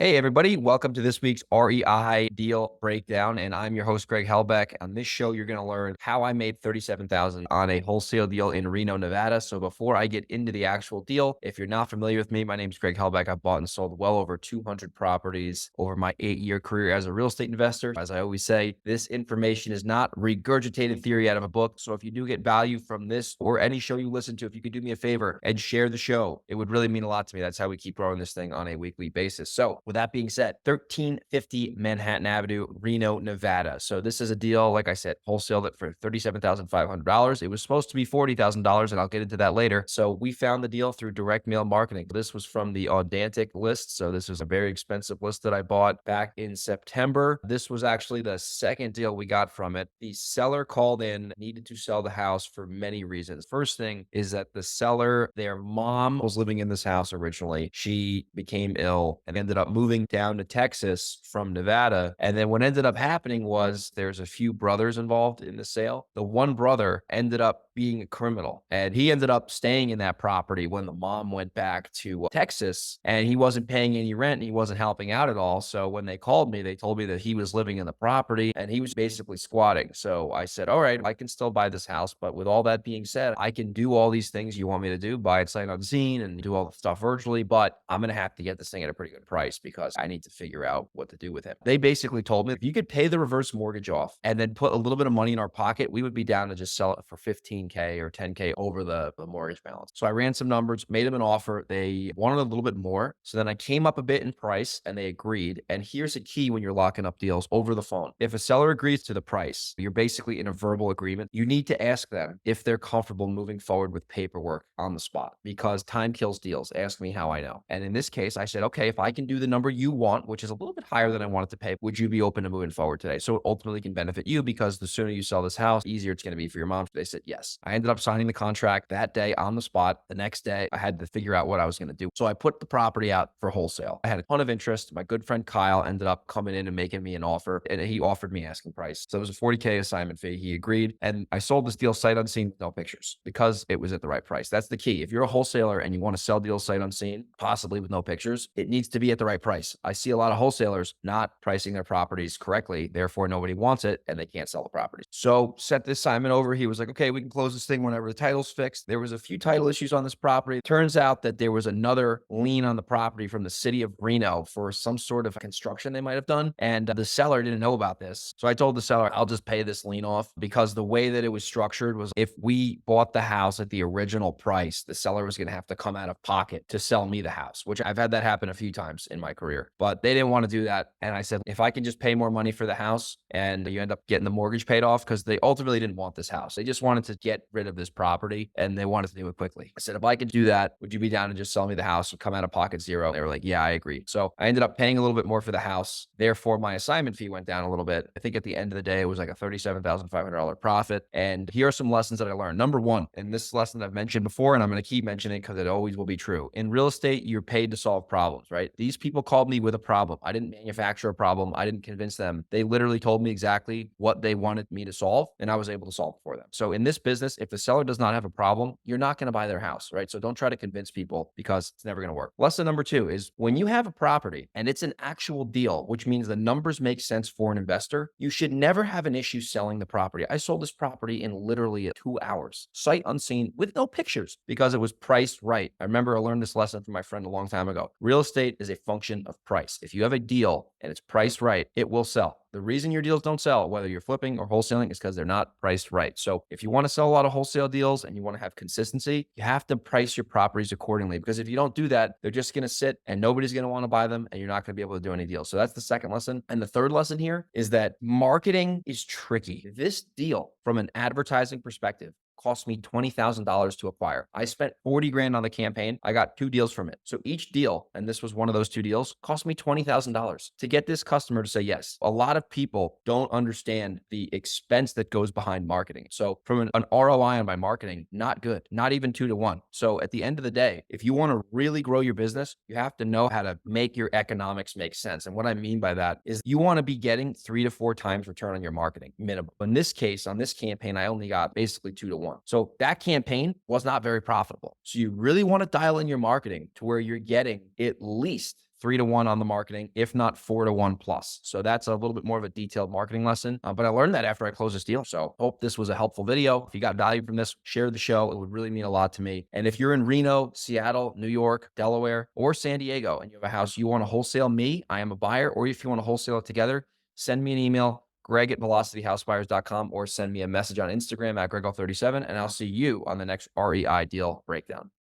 Hey, everybody. Welcome to this week's REI Deal Breakdown. And I'm your host, Greg Helbeck. On this show, you're going to learn how I made $37,000 on a wholesale deal in Reno, Nevada. So before I get into the actual deal, if you're not familiar with me, my name is Greg Helbeck. I've bought and sold well over 200 properties over my 8-year career as a real estate investor. As I always say, this information is not regurgitated theory out of a book. So if you do get value from this or any show you listen to, if you could do me a favor and share the show, it would really mean a lot to me. That's how we keep growing this thing on a weekly basis. So with that being said, 1350 Manhattan Avenue, Reno, Nevada. So this is a deal, like I said, wholesaled it for $37,500. It was supposed to be $40,000, and I'll get into that later. So we found the deal through direct mail marketing. This was from the Authentic list. So this was a very expensive list that I bought back in September. This was actually the second deal we got from it. The seller called in, needed to sell the house for many reasons. First thing is that the seller, their mom was living in this house originally. She became ill and ended up moving down to Texas from Nevada. And then what ended up happening was there's a few brothers involved in the sale. The one brother ended up being a criminal, and he ended up staying in that property when the mom went back to Texas, and he wasn't paying any rent and he wasn't helping out at all. So when they called me, they told me that he was living in the property and he was basically squatting. So I said, all right, I can still buy this house. But with all that being said, I can do all these things you want me to do, buy it sight unseen and do all the stuff virtually, but I'm going to have to get this thing at a pretty good price because I need to figure out what to do with him. They basically told me if you could pay the reverse mortgage off and then put a little bit of money in our pocket, we would be down to just sell it for 15K or 10K over the mortgage balance. So I ran some numbers, made them an offer. They wanted a little bit more. So then I came up a bit in price and they agreed. And here's a key when you're locking up deals over the phone. If a seller agrees to the price, you're basically in a verbal agreement. You need to ask them if they're comfortable moving forward with paperwork on the spot because time kills deals. Ask me how I know. And in this case, I said, okay, if I can do the number you want, which is a little bit higher than I wanted to pay, would you be open to moving forward today? So it ultimately can benefit you because the sooner you sell this house, the easier it's going to be for your mom. They said yes. I ended up signing the contract that day on the spot. The next day, I had to figure out what I was going to do. So I put the property out for wholesale. I had a ton of interest. My good friend Kyle ended up coming in and making me an offer, and he offered me asking price. So it was a 40K assignment fee. He agreed, and I sold this deal sight unseen, no pictures, because it was at the right price. That's the key. If you're a wholesaler and you want to sell deals sight unseen, possibly with no pictures, it needs to be at the right price. I see a lot of wholesalers not pricing their properties correctly. Therefore, nobody wants it and they can't sell the property. So set this assignment over. He was like, okay, we can close this thing whenever the title's fixed. There was a few title issues on this property. Turns out that there was another lien on the property from the city of Reno for some sort of construction they might have done. And the seller didn't know about this. So I told the seller, I'll just pay this lien off because the way that it was structured was if we bought the house at the original price, the seller was going to have to come out of pocket to sell me the house, which I've had that happen a few times in my career, but they didn't want to do that. And I said, if I can just pay more money for the house and you end up getting the mortgage paid off, because they ultimately didn't want this house. They just wanted to get rid of this property and they wanted to do it quickly. I said, if I could do that, would you be down to just sell me the house and come out of pocket zero? They were like, yeah, I agree. So I ended up paying a little bit more for the house. Therefore, my assignment fee went down a little bit. I think at the end of the day, it was like a $37,500 profit. And here are some lessons that I learned. Number one, and this lesson I've mentioned before, and I'm going to keep mentioning it because it always will be true. In real estate, you're paid to solve problems, right? These people called me with a problem. I didn't manufacture a problem. I didn't convince them. They literally told me exactly what they wanted me to solve, and I was able to solve it for them. So in this business, if the seller does not have a problem, you're not going to buy their house, right? So don't try to convince people because it's never going to work. Lesson number two is when you have a property and it's an actual deal, which means the numbers make sense for an investor, you should never have an issue selling the property. I sold this property in literally 2 hours, sight unseen, with no pictures because it was priced right. I remember I learned this lesson from my friend a long time ago. Real estate is a function of price. If you have a deal and it's priced right, it will sell. The reason your deals don't sell, whether you're flipping or wholesaling, is because they're not priced right. So if you want to sell a lot of wholesale deals and you want to have consistency, you have to price your properties accordingly. Because if you don't do that, they're just going to sit and nobody's going to want to buy them and you're not going to be able to do any deals. So that's the second lesson. And the third lesson here is that marketing is tricky. This deal, from an advertising perspective, cost me $20,000 to acquire. I spent 40 grand on the campaign. I got 2 deals from it. So each deal, and this was one of those 2 deals, cost me $20,000 to get this customer to say yes. A lot of people don't understand the expense that goes behind marketing. So from an ROI on my marketing, not good, not even 2 to 1. So at the end of the day, if you want to really grow your business, you have to know how to make your economics make sense. And what I mean by that is you want to be getting 3 to 4 times return on your marketing minimum. In this case, on this campaign, I only got basically 2 to 1. So that campaign was not very profitable. So you really want to dial in your marketing to where you're getting at least 3 to 1 on the marketing, if not 4 to 1 plus. So that's a little bit more of a detailed marketing lesson. But I learned that after I closed this deal. So hope this was a helpful video. If you got value from this, share the show. It would really mean a lot to me. And if you're in Reno, Seattle, New York, Delaware, or San Diego, and you have a house you want to wholesale me, I am a buyer, or if you want to wholesale it together, send me an email, greg@velocityhousebuyers.com, or send me a message on Instagram at grego37, and I'll see you on the next REI Deal Breakdown.